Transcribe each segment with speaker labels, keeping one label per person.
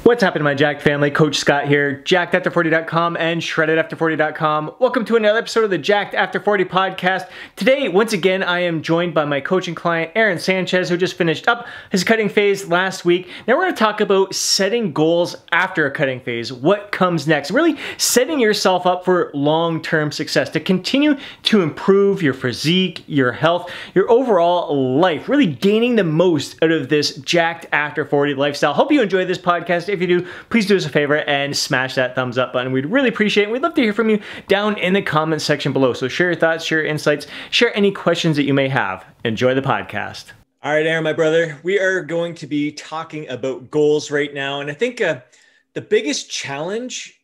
Speaker 1: What's happening, my Jacked family? Coach Scott here, jackedafter40.com and shreddedafter40.com. Welcome to another episode of the Jacked After 40 podcast. Today, once again, I am joined by my coaching client, Aaron Sanchez, who just finished up his cutting phase last week. Now we're going to talk about setting goals after a cutting phase, what comes next, really setting yourself up for long-term success, to continue to improve your physique, your health, your overall life, really gaining the most out of this Jacked After 40 lifestyle. Hope you enjoyed this podcast. If you do, please do us a favor and smash that thumbs up button. We'd really appreciate it. And we'd love to hear from you down in the comments section below. So share your thoughts, share your insights, share any questions that you may have. Enjoy the podcast. All right, Aaron, my brother, we are going to be talking about goals right now. And I think the biggest challenge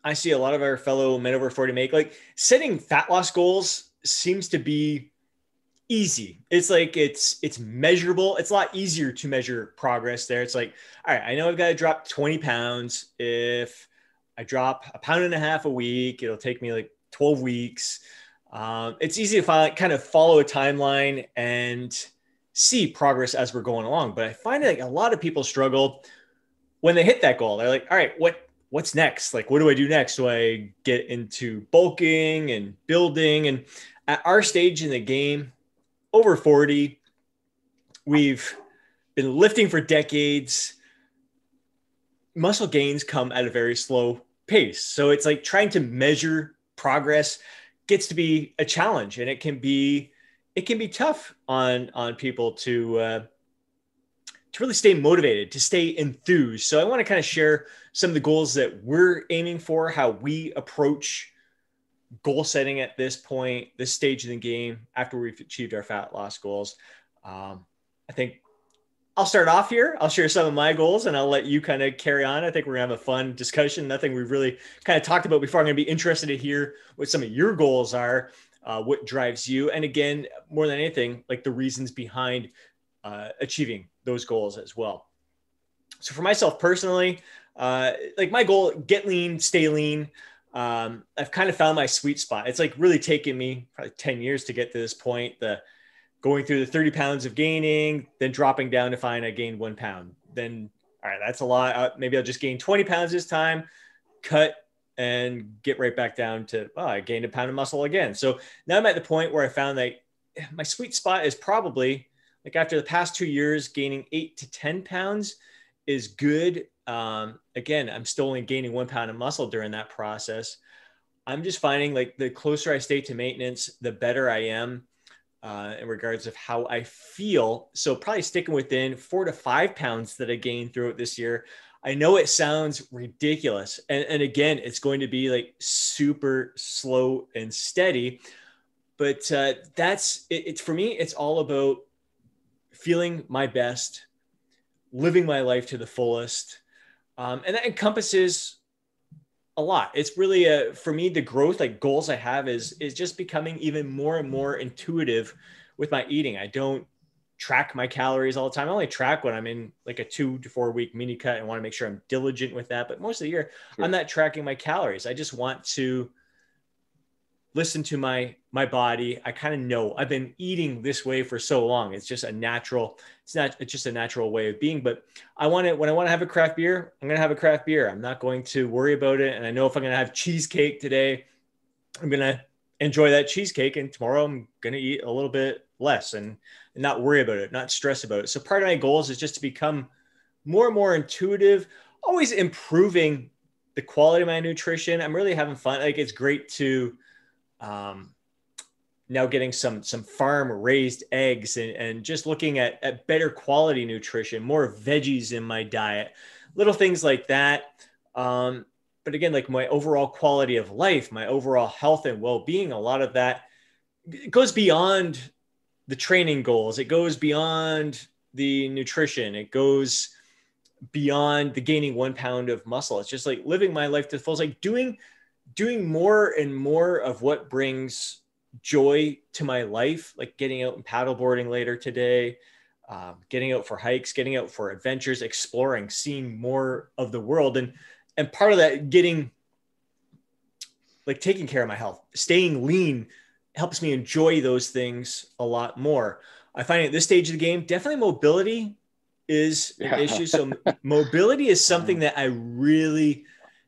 Speaker 1: I see a lot of our fellow men over 40 make, like setting fat loss goals, seems to be easy. It's like, it's measurable. It's a lot easier to measure progress there. It's like, all right, I know I've got to drop 20 pounds. If I drop 1.5 pounds a week, it'll take me like 12 weeks. It's easy to kind of follow a timeline and see progress as we're going along. But I find like a lot of people struggle when they hit that goal. They're like, all right, what's next? Like, what do I do next? Do I get into bulking and building? And at our stage in the game, over 40, we've been lifting for decades. Muscle gains come at a very slow pace. So it's like trying to measure progress gets to be a challenge, and it can be tough on people to really stay motivated, to stay enthused. So I want to kind of share some of the goals that we're aiming for, how we approach goal setting at this point, this stage in the game, after we've achieved our fat loss goals. I think I'll start off here. I'll share some of my goals and I'll let you kind of carry on. I think we're gonna have a fun discussion. Nothing we've really kind of talked about before. I'm gonna be interested to hear what some of your goals are, what drives you. And again, more than anything, like the reasons behind achieving those goals as well. So for myself personally, like my goal, get lean, stay lean. I've kind of found my sweet spot. It's like really taken me probably 10 years to get to this point, going through the 30 pounds of gaining, then dropping down to find I gained 1 pound. Then, all right, that's a lot. Maybe I'll just gain 20 pounds this time, cut and get right back down to, I gained 1 pound of muscle again. So now I'm at the point where I found that my sweet spot is probably like after the past 2 years, gaining 8 to 10 pounds is good. Again, I'm still only gaining 1 pound of muscle during that process. I'm just finding like the closer I stay to maintenance, the better I am in regards of how I feel. So probably sticking within 4 to 5 pounds that I gained throughout this year. I know it sounds ridiculous. And again, it's going to be like super slow and steady, but that's it. For me, it's all about feeling my best, living my life to the fullest. And that encompasses a lot. It's really for me, the growth, like goals I have is just becoming even more and more intuitive with my eating. I don't track my calories all the time. I only track when I'm in like a 2 to 4 week mini cut and want to make sure I'm diligent with that. But most of the year, sure, I'm not tracking my calories. I just want to listen to my body. I kind of know I've been eating this way for so long. It's just a natural, it's just a natural way of being. But when I want to have a craft beer, I'm going to have a craft beer. I'm not going to worry about it. And I know if I'm going to have cheesecake today, I'm going to enjoy that cheesecake. And tomorrow I'm going to eat a little bit less and not worry about it, not stress about it. So part of my goals is just to become more and more intuitive, always improving the quality of my nutrition. I'm really having fun. Like it's great to, now getting some farm raised eggs and just looking at better quality nutrition, more veggies in my diet, little things like that. But again, like my overall quality of life, my overall health and well-being, a lot of that, it goes beyond the training goals. It goes beyond the nutrition. It goes beyond the gaining 1 pound of muscle. It's just like living my life to the full. It's like doing more and more of what brings joy to my life, like getting out and paddleboarding later today, getting out for hikes, getting out for adventures, exploring, seeing more of the world. And part of that, taking care of my health, staying lean helps me enjoy those things a lot more. I find at this stage of the game, definitely mobility is an issue. So mobility is something that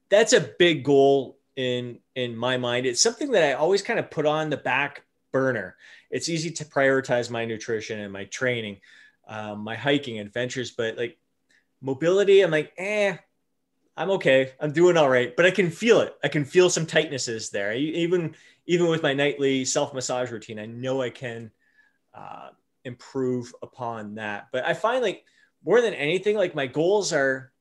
Speaker 1: that's a big goal in my mind. It's something that I always kind of put on the back burner. It's easy to prioritize my nutrition and my training, my hiking adventures, but like mobility, I'm like, I'm okay. I'm doing all right, but I can feel it. I can feel some tightnesses there. Even with my nightly self-massage routine, I know I can improve upon that. But I find like more than anything, like my goals they're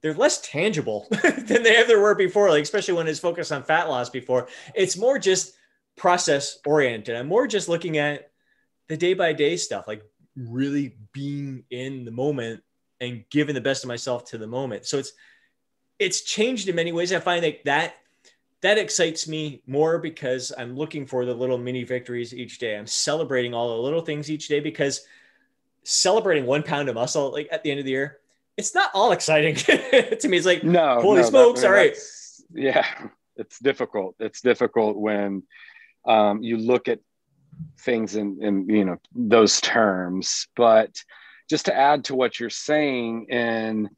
Speaker 1: less tangible than they ever were before. Like, especially when it's focused on fat loss before, it's more just process oriented. I'm more just looking at the day by day stuff, like really being in the moment and giving the best of myself to the moment. So it's changed in many ways. I find like that excites me more because I'm looking for the little mini victories each day. I'm celebrating all the little things each day, because celebrating 1 pound of muscle, like at the end of the year, it's not all exciting to me. It's like, holy smokes. All right.
Speaker 2: Yeah. It's difficult. It's difficult when you look at things in those terms, but just to add to what you're saying in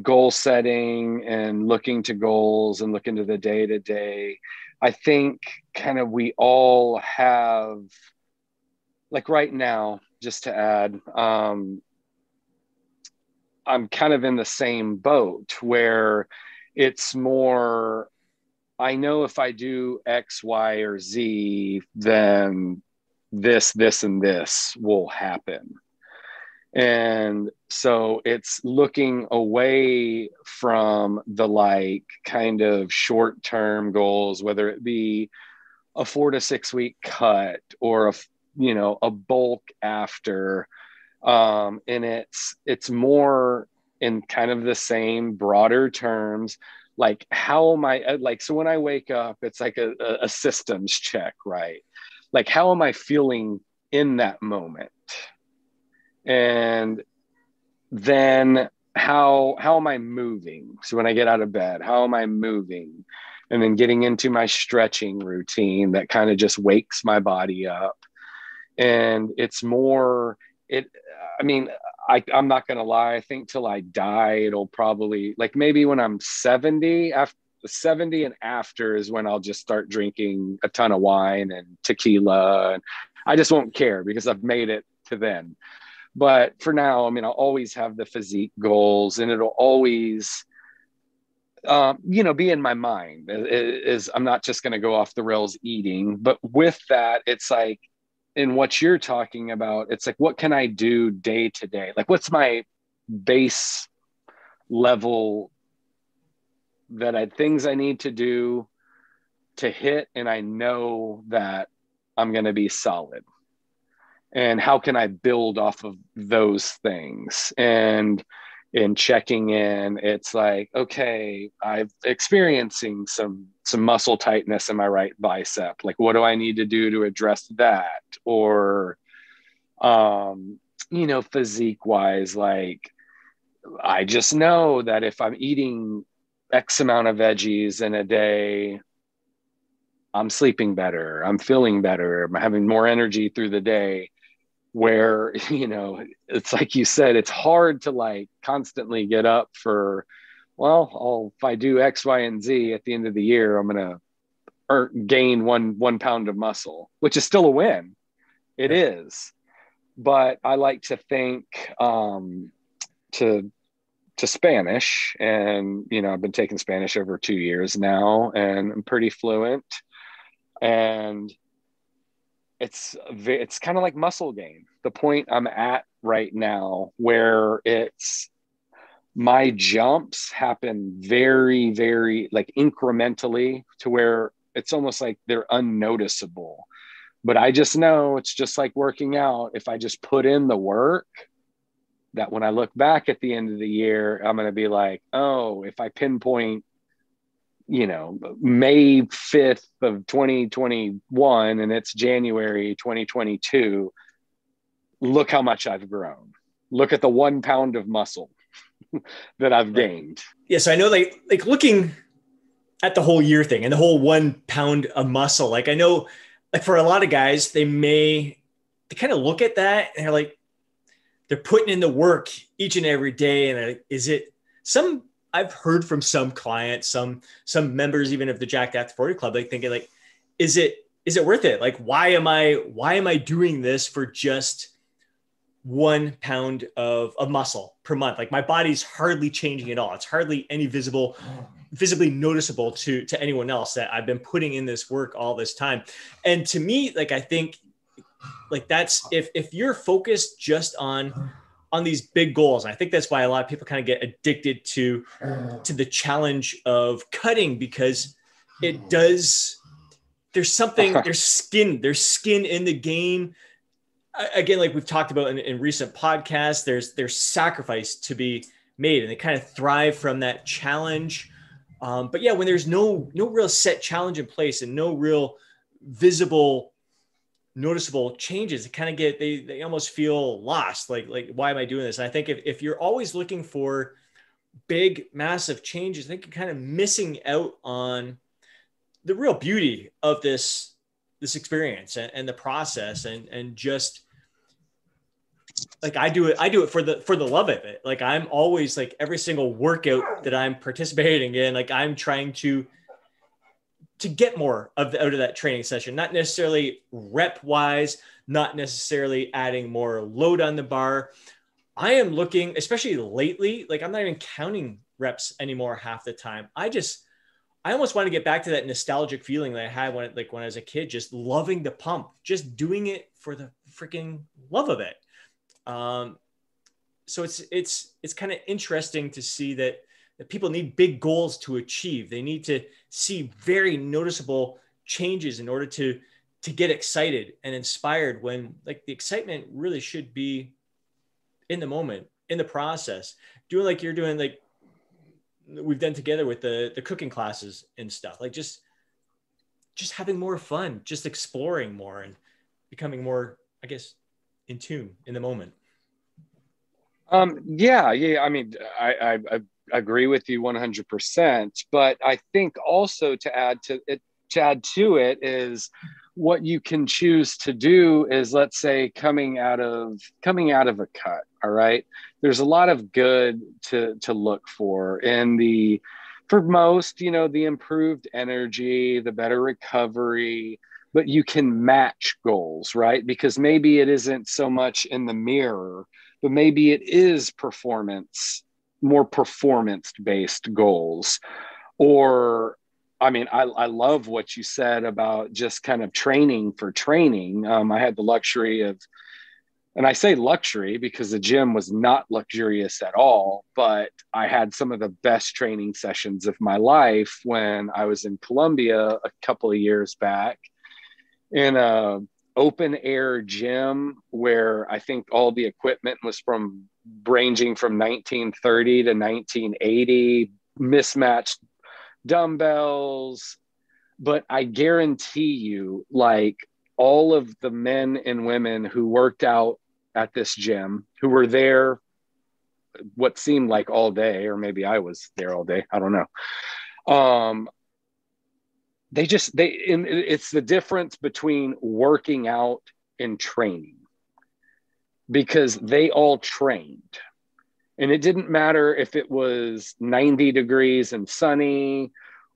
Speaker 2: goal setting and looking to goals and looking to the day to day, I think kind of we all have, like right now, just to add, I'm kind of in the same boat where it's more, I know if I do X, Y, or Z, then this, and this will happen. And so it's looking away from the like kind of short-term goals, whether it be a 4 to 6 week cut or a bulk after. And it's more in kind of the same broader terms. Like, how am I, like, so when I wake up, it's like a systems check, right? Like, how am I feeling in that moment? And then how am I moving? So when I get out of bed, how am I moving? And then getting into my stretching routine that kind of just wakes my body up. And it's more, I'm not going to lie. I think till I die, it'll probably, like, maybe when I'm 70, after 70 and after is when I'll just start drinking a ton of wine and tequila. And I just won't care because I've made it to then. But for now, I'll always have the physique goals, and it'll always, be in my mind. Is I'm not just going to go off the rails eating, but with that, it's like, in what you're talking about, it's like, what can I do day to day? Like, what's my base level things I need to do to hit, and I know that I'm going to be solid. And how can I build off of those things? And in checking in, it's like, okay, I'm experiencing some muscle tightness in my right bicep. Like, what do I need to do to address that? Or, physique wise, like, I just know that if I'm eating X amount of veggies in a day, I'm sleeping better, I'm feeling better, I'm having more energy through the day. Where, it's like you said, it's hard to like constantly get up for, if I do X, Y, and Z at the end of the year, I'm going to gain one pound of muscle, which is still a win. It is. But I like to think to Spanish, and, I've been taking Spanish over 2 years now, and I'm pretty fluent. And it's kind of like muscle gain. The point I'm at right now, where it's, my jumps happen very, very like incrementally, to where it's almost like they're unnoticeable. But I just know it's just like working out. If I just put in the work, that when I look back at the end of the year, I'm going to be like, oh, if I pinpoint, May 5th of 2021 and it's January 2022, look how much I've grown. Look at the 1 pound of muscle that I've gained.
Speaker 1: Yes. I know, like looking at the whole year thing and the whole 1 pound of muscle, like I know, like for a lot of guys, they'll they kind of look at that and they're like, they're putting in the work each and every day. And like, is it some, I've heard from some clients, some members, even of the Jacked After 40 Club, like thinking like, is it worth it? Like, why am I doing this for just 1 pound of muscle per month? Like my body's hardly changing at all. It's hardly any visibly noticeable to anyone else that I've been putting in this work all this time. And to me, like, I think like that's, if you're focused just on these big goals, and I think that's why a lot of people kind of get addicted to the challenge of cutting, because it does, there's skin in the game. Again, like we've talked about in recent podcasts, there's sacrifice to be made, and they kind of thrive from that challenge. But yeah, when there's no real set challenge in place and no real visible, noticeable changes, it kind of they almost feel lost. Like why am I doing this? And I think if you're always looking for big, massive changes, I think you're kind of missing out on the real beauty of this experience and the process, and just like I do it for the love of it. Like I'm always like, every single workout that I'm participating in, like I'm trying to get more out of that training session, not necessarily rep wise, not necessarily adding more load on the bar. I am looking, especially lately, like I'm not even counting reps anymore half the time. I almost want to get back to that nostalgic feeling that I had when I was a kid, just loving the pump, just doing it for the freaking love of it. So it's kind of interesting to see that people need big goals to achieve. They need to see very noticeable changes in order to get excited and inspired, when like the excitement really should be in the moment, in the process, doing like you're doing, like we've done together with the cooking classes and stuff, like just having more fun, just exploring more and becoming more, I guess, in tune in the moment.
Speaker 2: Yeah. I mean, I agree with you 100%, but I think also to add to it is what you can choose to do is, let's say, coming out of a cut. All right. There's a lot of good to look for for most, the improved energy, the better recovery, but you can match goals, right? Because maybe it isn't so much in the mirror, but maybe it is more performance-based goals. Or, I mean, I love what you said about just kind of training for training. I had the luxury of, and I say luxury because the gym was not luxurious at all, but I had some of the best training sessions of my life when I was in Colombia a couple of years back, in a open air gym where I think all the equipment was ranging from 1930 to 1980, mismatched dumbbells. But I guarantee you, like, all of the men and women who worked out at this gym, who were there what seemed like all day, or maybe I was there all day, I don't know. It's the difference between working out and training, because they all trained, and it didn't matter if it was 90 degrees and sunny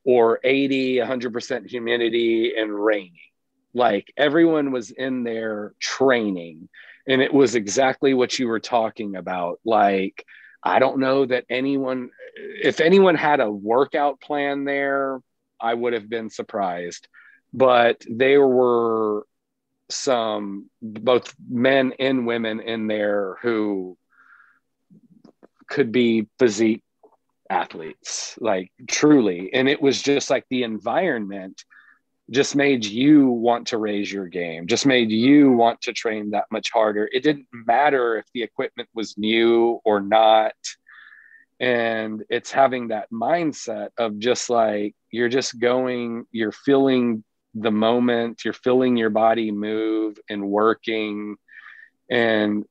Speaker 2: or 80, 100% humidity and rainy. Like, everyone was in there training, and it was exactly what you were talking about. Like, I don't know that if anyone had a workout plan there, I would have been surprised. But there were some, both men and women in there, who could be physique athletes, like, truly. And it was just like the environment just made you want to raise your game, just made you want to train that much harder. It didn't matter if the equipment was new or not. And it's having that mindset of just like, you're feeling the moment, you're feeling your body move and working, and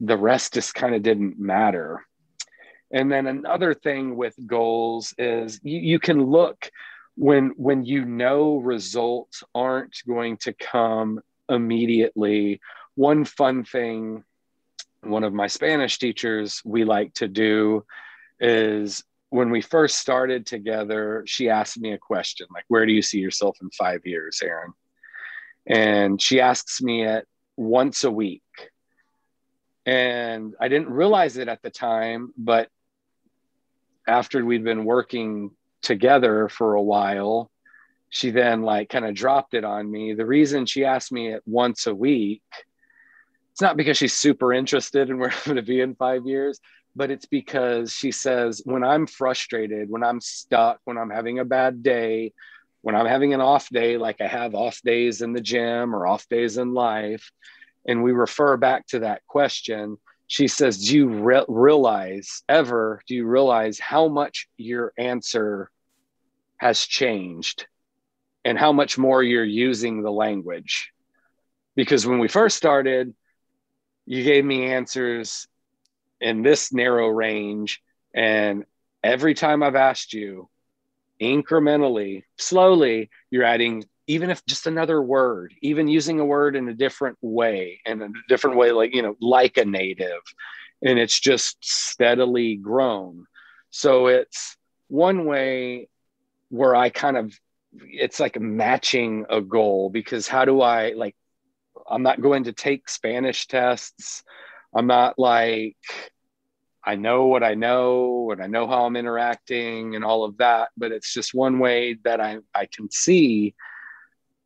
Speaker 2: the rest just kind of didn't matter. And then another thing with goals is you can look when results aren't going to come immediately, one fun thing one of my Spanish teachers we like to do is when we first started together, she asked me a question like, where do you see yourself in 5 years, Aaron? And she asks me it once a week. And I didn't realize it at the time, but after we'd been working together for a while, she then like kind of dropped it on me. The reason she asked me it once a week, it's not because she's super interested in where I'm going to be in 5 years, but it's because she says, when I'm frustrated, when I'm stuck, when I'm having a bad day, when I'm having an off day, like I have off days in the gym or off days in life, and we refer back to that question, she says, do you realize how much your answer has changed and how much more you're using the language? Because when we first started, you gave me answers in this narrow range. And every time I've asked you, incrementally, slowly, you're adding, even if just another word, even using a word in a different way, like, like a native. And it's just steadily grown. So it's one way where it's like matching a goal, because how do I, like, I'm not going to take Spanish tests. I'm not like, I know what I know, and I know how I'm interacting and all of that, but it's just one way that I can see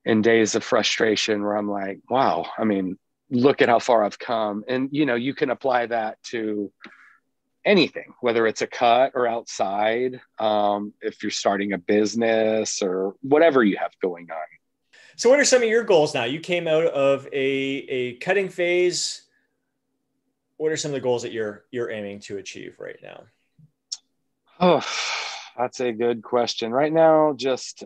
Speaker 2: in days of frustration where I'm like, wow, I mean, look at how far I've come. And, you can apply that to anything, whether it's a cut or outside, if you're starting a business or whatever you have going on.
Speaker 1: So what are some of your goals now? You came out of a cutting phase. What are some of the goals that you're aiming to achieve right now?
Speaker 2: Oh, that's a good question. Right now, just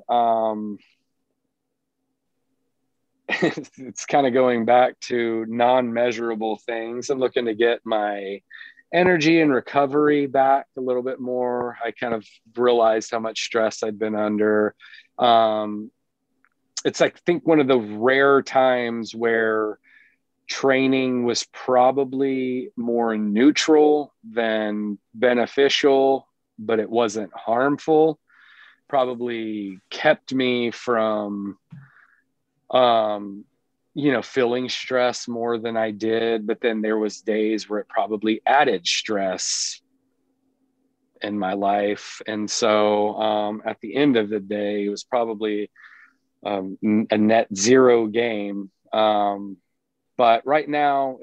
Speaker 2: it's kind of going back to non-measurable things. I'm looking to get my energy and recovery back a little bit more. I kind of realized how much stress I'd been under. It's like, I think one of the rare times where training was probably more neutral than beneficial, but it wasn't harmful. Probably kept me from, feeling stress more than I did. But then there was days where it probably added stress in my life. And so at the end of the day, it was probably a net zero game. But right now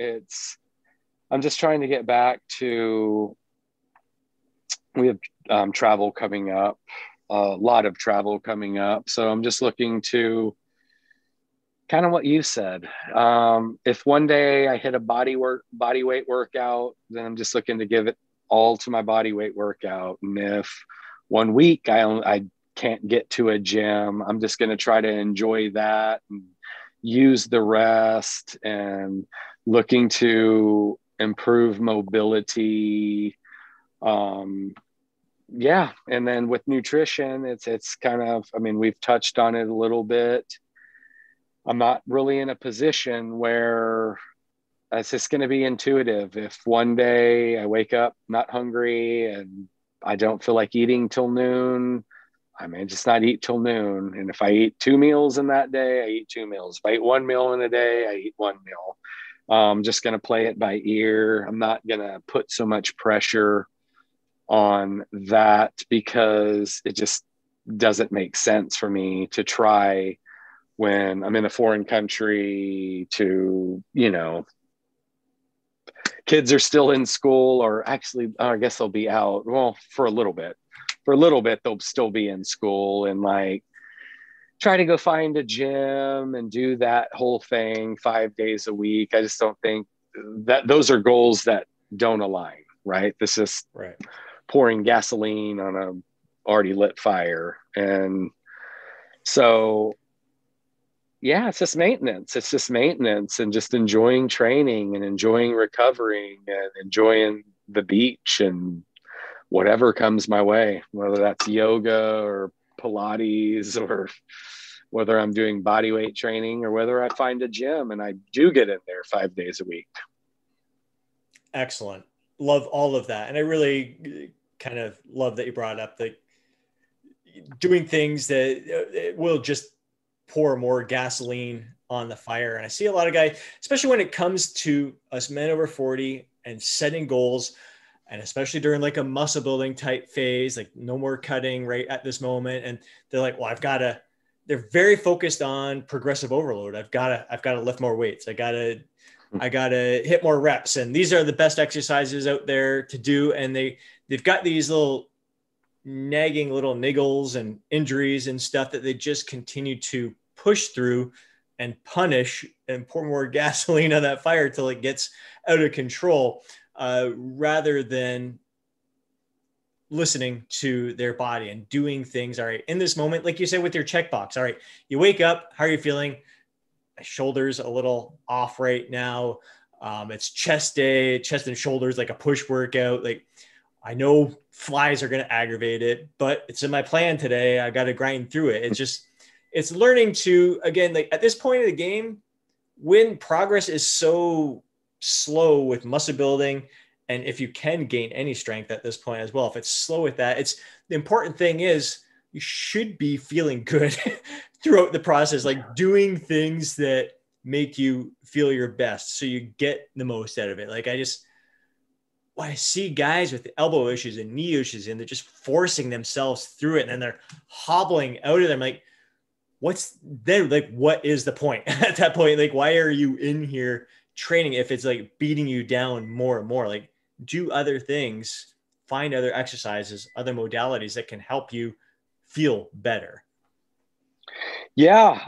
Speaker 2: I'm just trying to get back to, we have travel coming up, a lot of travel coming up. So I'm just looking to kind of what you said. If one day I hit a body weight workout, then I'm just looking to give it all to my body weight workout. And if one week I can't get to a gym, I'm just going to try to enjoy that and use the rest, and looking to improve mobility. Yeah. And then with nutrition, it's kind of, I mean, we've touched on it a little bit. I'm not really in a position where it's just going to be intuitive. If one day I wake up not hungry and I don't feel like eating till noon, I may just not eat till noon. And if I eat 2 meals in that day, I eat 2 meals. If I eat 1 meal in a day, I eat 1 meal. I'm just going to play it by ear. I'm not going to put so much pressure on that, because it just doesn't make sense for me to try when I'm in a foreign country to, kids are still in school, or actually, I guess they'll be out. Well, for a little bit, they'll still be in school, and like try to go find a gym and do that whole thing 5 days a week. I just don't think that those are goals that don't align, right? This is
Speaker 1: right.
Speaker 2: Pouring gasoline on a already lit fire. And so, yeah, it's just maintenance. It's just maintenance, and just enjoying training and enjoying recovering and enjoying the beach and whatever comes my way, whether that's yoga or Pilates or whether I'm doing body weight training or whether I find a gym and I do get in there 5 days a week.
Speaker 1: Excellent. Love all of that. And I really kind of love that you brought up the doing things that will just pour more gasoline on the fire. And I see a lot of guys, especially when it comes to us men over 40 and setting goals, and especially during like a muscle building type phase, like no more cutting right at this moment. And they're like, well, they're very focused on progressive overload. I've got to lift more weights. I got to hit more reps. And these are the best exercises out there to do. And they've got these little nagging little niggles and injuries and stuff that they just continue to push through and punish and pour more gasoline on that fire till it gets out of control, rather than listening to their body and doing things. All right, in this moment, like you said, with your checkbox, all right, you wake up, how are you feeling? My shoulders a little off right now. It's chest day, chest and shoulders, like a push workout. Like, I know flies are going to aggravate it, but it's in my plan today. I got to grind through it. It's learning to, again, like at this point of the game, when progress is so slow with muscle building, and if you can gain any strength at this point as well, if it's slow with that, the important thing is you should be feeling good throughout the process, like doing things that make you feel your best so you get the most out of it. Like when I see guys with elbow issues and knee issues and they're just forcing themselves through it and then they're hobbling out of them, like, what is the point at that point? Like, why are you in here training if it's like beating you down more and more? Like, do other things, find other exercises, other modalities that can help you feel better.
Speaker 2: Yeah.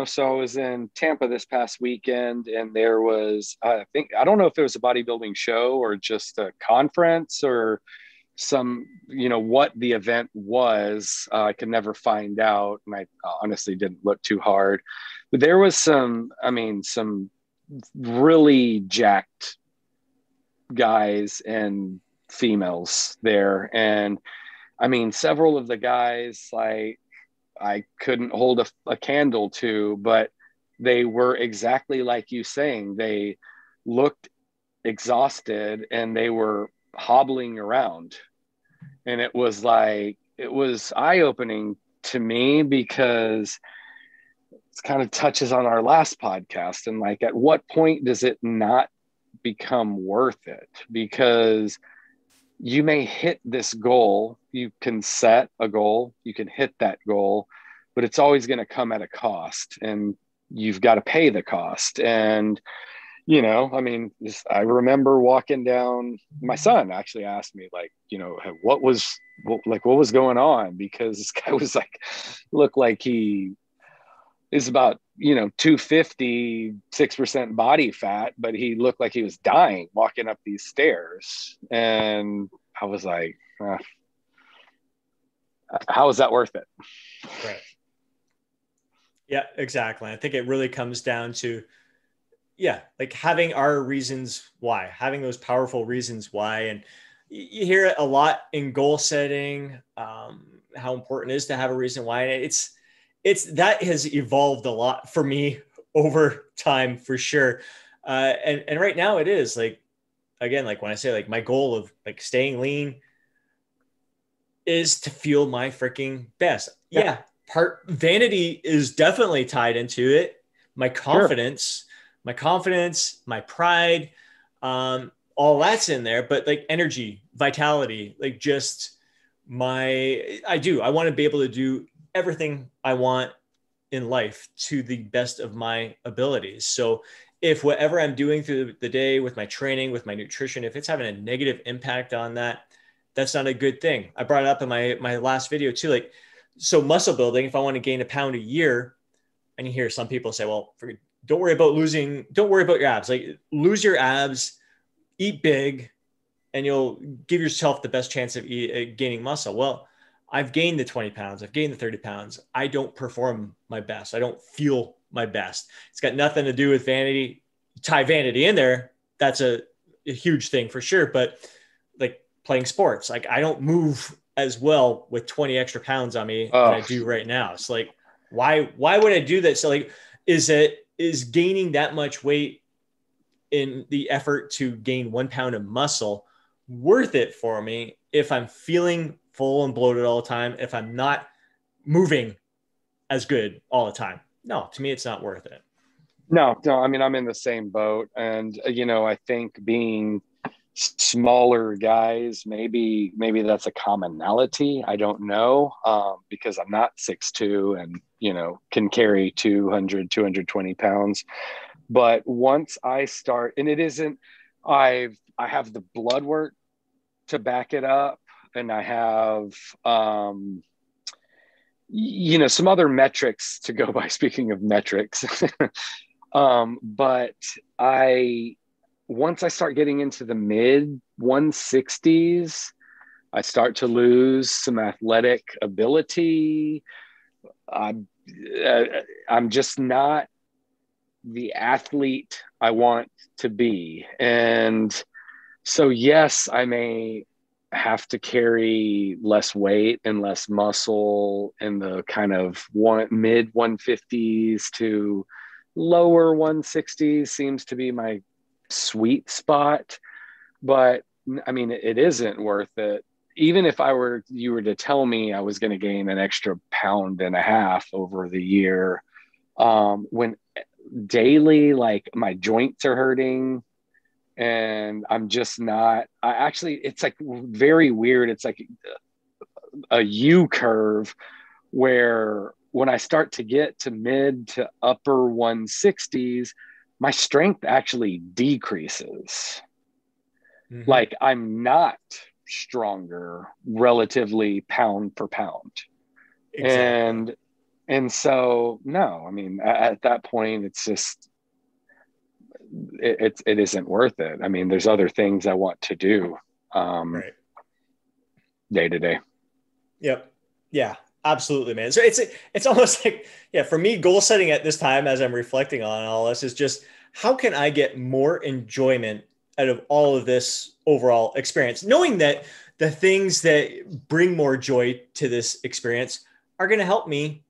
Speaker 2: So I was in Tampa this past weekend and there was, I don't know if it was a bodybuilding show or just a conference or some, what the event was. I could never find out. And I honestly didn't look too hard, but there was some really jacked guys and females there. And I mean, several of the guys, like, I couldn't hold a candle to, but they were exactly like you saying. They looked exhausted and they were hobbling around. And it was eye-opening to me because it kind of touches on our last podcast. And like, at what point does it not become worth it? Because you may hit this goal. You can set a goal, you can hit that goal, but it's always going to come at a cost and you've got to pay the cost. And, I remember walking down, my son actually asked me, like, what was going on? Because this guy was like, looked like he is about, 250, 6% body fat, but he looked like he was dying walking up these stairs. And I was like, how is that worth it?
Speaker 1: Right. Yeah, exactly. I think it really comes down to, like having our reasons why, having those powerful reasons why. And you hear it a lot in goal setting, how important it is to have a reason why. And that has evolved a lot for me over time, for sure. And right now it is like, again, like when I say like my goal of like staying lean is to feel my freaking best. Yeah. Part vanity is definitely tied into it. My confidence, my pride, all that's in there, but like energy, vitality, like just I want to be able to do everything I want in life to the best of my abilities. So if whatever I'm doing through the day with my training, with my nutrition, if it's having a negative impact on that, that's not a good thing. I brought it up in my last video too. Like, so muscle building, if I want to gain a pound a year, and you hear some people say, well, don't worry about your abs. Like, lose your abs, eat big, and you'll give yourself the best chance of gaining muscle. Well, I've gained the 20 pounds. I've gained the 30 pounds. I don't perform my best. I don't feel my best. It's got nothing to do with vanity. Tie vanity in there. That's a huge thing for sure. But like playing sports, like I don't move as well with 20 extra pounds on me than I do right now. It's like, Why would I do that? So like, is gaining that much weight in the effort to gain 1 pound of muscle worth it for me if I'm feeling full and bloated all the time, if I'm not moving as good all the time? No, to me, it's not worth it.
Speaker 2: No, no. I mean, I'm in the same boat. And, I think being smaller guys, maybe that's a commonality. I don't know, because I'm not 6'2" and, can carry 220 pounds. But once I start, and it isn't, I have the blood work to back it up. And I have, some other metrics to go by, speaking of metrics. But once I start getting into the mid 160s, I start to lose some athletic ability. I'm just not the athlete I want to be. And so, yes, I may have to carry less weight and less muscle in the kind of mid 150s to lower 160s seems to be my sweet spot. But I mean, it isn't worth it. Even if you were to tell me I was going to gain an extra 1.5 pounds over the year, when daily, like, my joints are hurting and I'm just not, it's like very weird. It's like a U curve where when I start to get to mid to upper 160s, my strength actually decreases. Mm-hmm. Like, I'm not stronger relatively pound per pound. Exactly. And so, no, I mean, at that point, it's just, it isn't worth it. I mean, there's other things I want to do, right, day to day.
Speaker 1: Yep. Yeah, absolutely, man. So it's almost like, yeah, for me, goal setting at this time, as I'm reflecting on all this, is just, how can I get more enjoyment out of all of this overall experience, knowing that the things that bring more joy to this experience are going to help me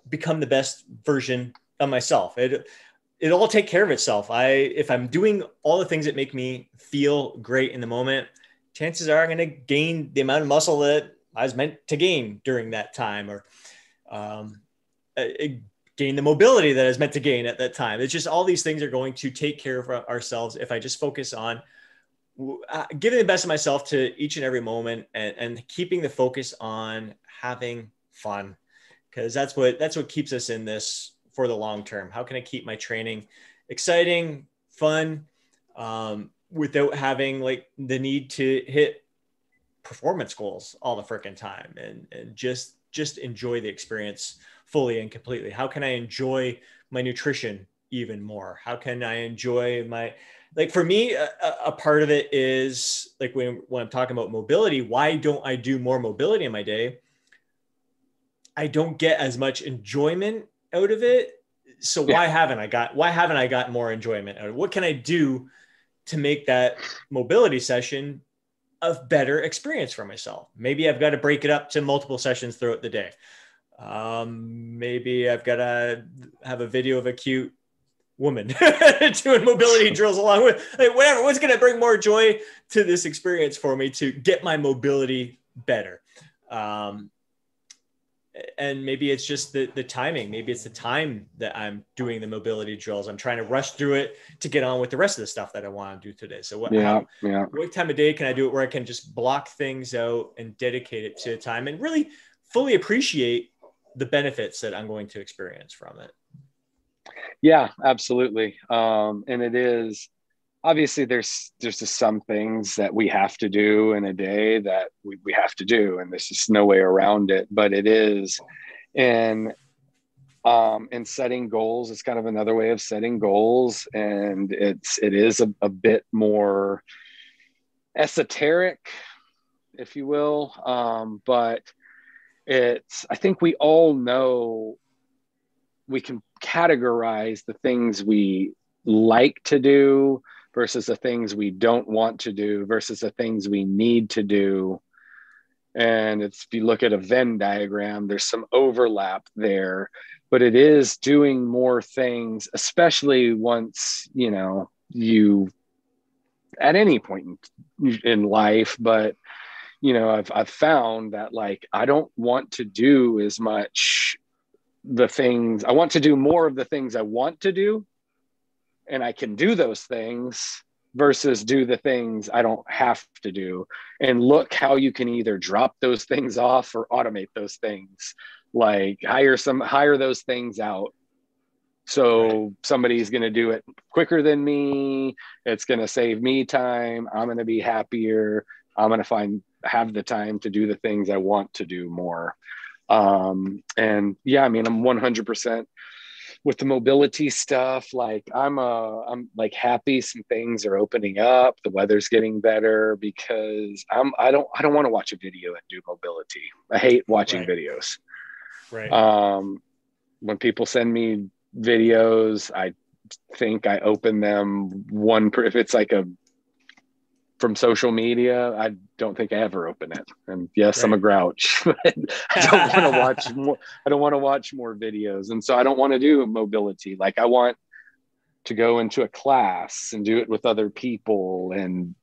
Speaker 1: become the best version of myself. It'll all take care of itself. If I'm doing all the things that make me feel great in the moment, chances are I'm going to gain the amount of muscle that I was meant to gain during that time, or gain the mobility that I was meant to gain at that time. It's just, all these things are going to take care of ourselves if I just focus on giving the best of myself to each and every moment, and keeping the focus on having fun, because that's what keeps us in this for the long term. How can I keep my training exciting, fun, without having like the need to hit performance goals all the freaking time, and just enjoy the experience fully and completely? How can I enjoy my nutrition even more? How can I enjoy like, for me, a part of it is like, when I'm talking about mobility, why don't I do more mobility in my day? I don't get as much enjoyment out of it. So why haven't I got more enjoyment out of it? What can I do to make that mobility session a better experience for myself? Maybe I've got to break it up to multiple sessions throughout the day. Maybe I've got to have a video of a cute woman doing mobility drills along with, like, whatever. What's going to bring more joy to this experience for me to get my mobility better? And maybe it's just the timing. Maybe it's the time that I'm doing the mobility drills. I'm trying to rush through it to get on with the rest of the stuff that I want to do today. So what time of day can I do it where I can just block things out and dedicate it to time and really fully appreciate the benefits that I'm going to experience from it?
Speaker 2: Yeah, absolutely. And it is, obviously there's just some things that we have to do in a day that we have to do, and there's just no way around it. But it is in setting goals. It's kind of another way of setting goals, and it is a bit more esoteric, if you will. But I think we all know, we can categorize the things we like to do versus the things we don't want to do versus the things we need to do. And if you look at a Venn diagram, there's some overlap there, but it is doing more things, especially once, you at any point in life. But, I've found that like, I don't want to do as much I want to do more of the things I want to do. And I can do those things versus do the things I don't have to do. And look how you can either drop those things off or automate those things, like hire those things out. So somebody's going to do it quicker than me. It's going to save me time. I'm going to be happier. I'm going to have the time to do the things I want to do more. And yeah, I mean, I'm 100% with the mobility stuff. Like I'm like happy some things are opening up. The weather's getting better because I don't want to watch a video and do mobility. I hate watching videos.
Speaker 1: Right.
Speaker 2: When people send me videos, I think I open them if it's like from social media, I don't think I ever open it. And yes, I'm a grouch, but I don't want to watch more. I don't want to watch more videos. And so I don't want to do mobility. Like I want to go into a class and do it with other people and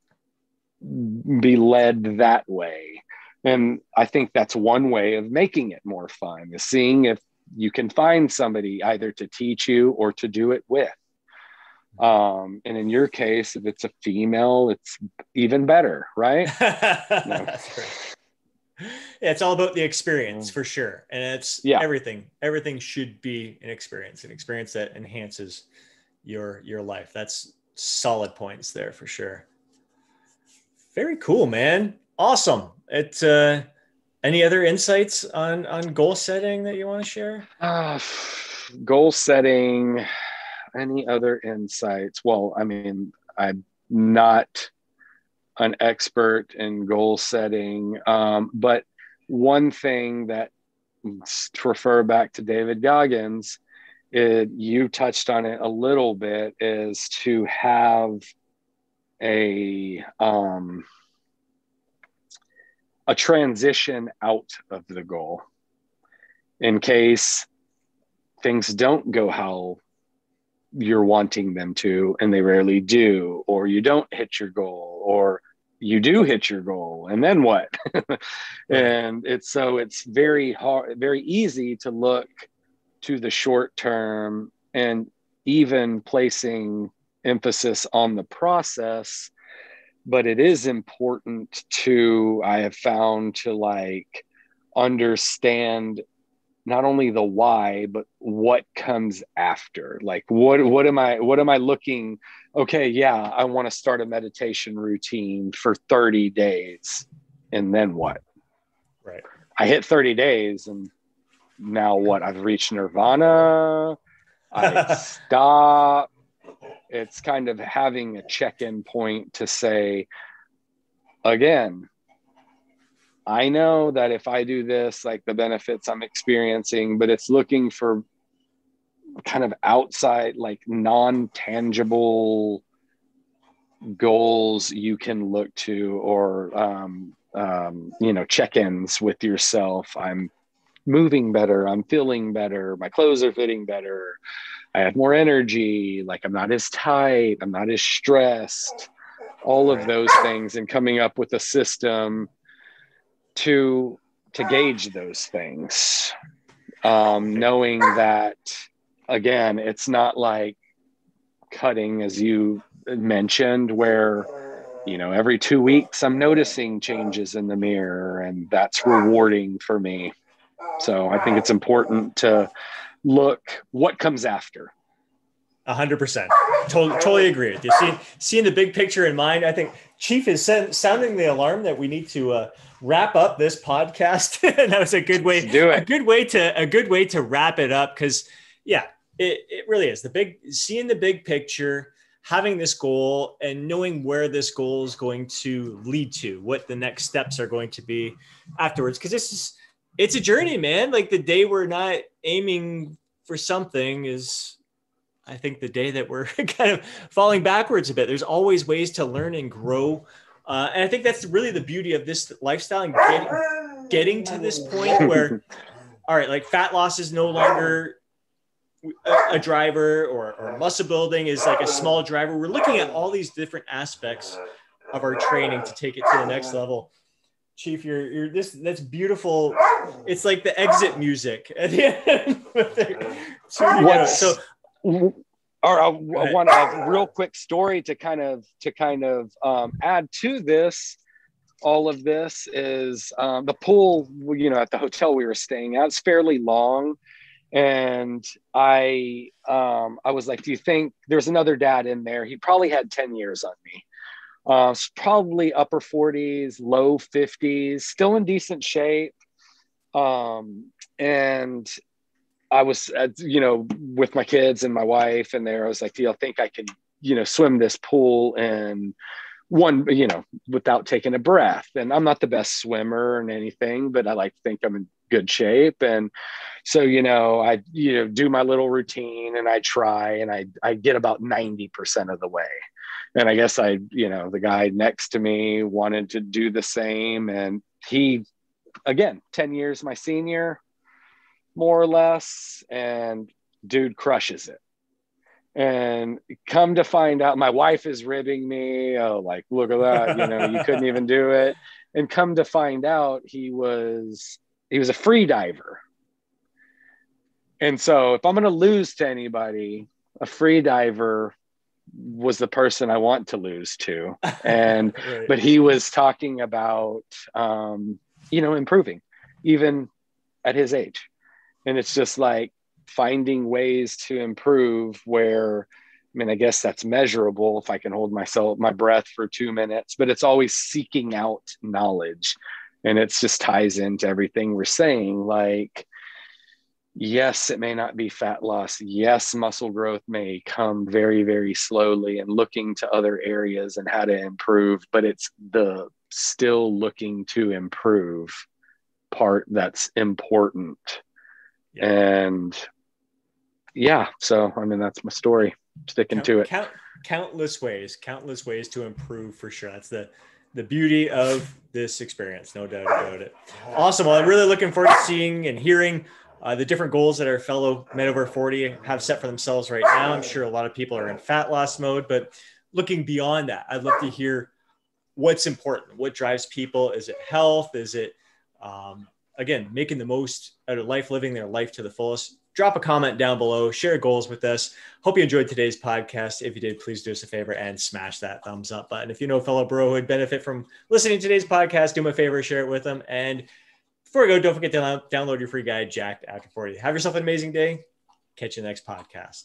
Speaker 2: be led that way. And I think that's one way of making it more fun, is seeing if you can find somebody either to teach you or to do it with. And in your case, if it's a female, it's even better, right?
Speaker 1: That's great. Yeah, it's all about the experience for sure. And it's everything. Everything should be an experience that enhances your life. That's solid points there for sure. Very cool, man. Awesome. It's any other insights on goal setting that you want to share?
Speaker 2: Goal setting. Any other insights? Well, I mean, I'm not an expert in goal setting, but one thing that, to refer back to David Goggins, you touched on it a little bit, is to have a transition out of the goal in case things don't go how you're wanting them to, and they rarely do, or you don't hit your goal, or you do hit your goal, and then what? And it's very hard, very easy to look to the short term, and even placing emphasis on the process. But it is important I have found, to like understand not only the why, but what comes after. Like, what am I looking? Okay, yeah, I want to start a meditation routine for 30 days. And then what?
Speaker 1: Right.
Speaker 2: I hit 30 days and now what? I've reached nirvana. I stop. It's kind of having a check-in point to say, again, I know that if I do this, like the benefits I'm experiencing, but it's looking for kind of outside, like non-tangible goals you can look to, or, check-ins with yourself. I'm moving better. I'm feeling better. My clothes are fitting better. I have more energy. Like I'm not as tight. I'm not as stressed. All of those things, and coming up with a system to gauge those things, knowing that, again, it's not like cutting, as you mentioned, where every 2 weeks I'm noticing changes in the mirror, and that's rewarding for me. So I think it's important to look what comes after.
Speaker 1: 100%. Totally agree with you. Seeing the big picture in mind. I think Chief is sounding the alarm that we need to wrap up this podcast. And that was a good way.
Speaker 2: Do it.
Speaker 1: A good way to wrap it up. Because it really is seeing the big picture, having this goal, and knowing where this goal is going to lead to, what the next steps are going to be afterwards. Because it's a journey, man. Like the day we're not aiming for something is, I think, the day that we're kind of falling backwards a bit. There's always ways to learn and grow. And I think that's really the beauty of this lifestyle, and getting to this point where, all right, like fat loss is no longer a driver, or muscle building is like a small driver. We're looking at all these different aspects of our training to take it to the next level. Chief, you're this, that's beautiful. It's like the exit music at the end. So
Speaker 2: I want a real quick story to kind of add to this. All of this is the pool, at the hotel we were staying at, it's fairly long. And I was like, do you think there's another dad in there? He probably had 10 years on me. Probably upper 40s, low 50s, still in decent shape. And I was, with my kids and my wife in there, I was like, do you think I could, swim this pool in one, without taking a breath? And I'm not the best swimmer and anything, but I like to think I'm in good shape. And so, I, do my little routine, and I try, and I get about 90% of the way. And I guess the guy next to me wanted to do the same. And he, again, 10 years my senior, more or less, and dude crushes it. And come to find out, my wife is ribbing me. Oh, like, look at that, you couldn't even do it. And come to find out, he was a free diver. And so if I'm going to lose to anybody, a free diver was the person I want to lose to. And right. But he was talking about improving even at his age. And it's just like finding ways to improve where, I guess that's measurable if I can hold my breath for 2 minutes, but it's always seeking out knowledge. And it just ties into everything we're saying. Like, yes, it may not be fat loss. Yes, muscle growth may come very, very slowly, and looking to other areas and how to improve, but it's the still looking to improve part that's important. Yeah. And so, that's my story, sticking to it.
Speaker 1: Countless ways to improve, for sure. That's the beauty of this experience, no doubt about it. Awesome. Well, I'm really looking forward to seeing and hearing the different goals that our fellow men over 40 have set for themselves right now. I'm sure a lot of people are in fat loss mode, but looking beyond that, I'd love to hear what's important, what drives people. Is it health? Is it, again, making the most out of life, living their life to the fullest? Drop a comment down below, share goals with us. Hope you enjoyed today's podcast. If you did, please do us a favor and smash that thumbs up button. If you know a fellow bro who would benefit from listening to today's podcast, do me a favor, share it with them. And before we go, don't forget to download your free guide, Jacked After 40. Have yourself an amazing day. Catch you in the next podcast.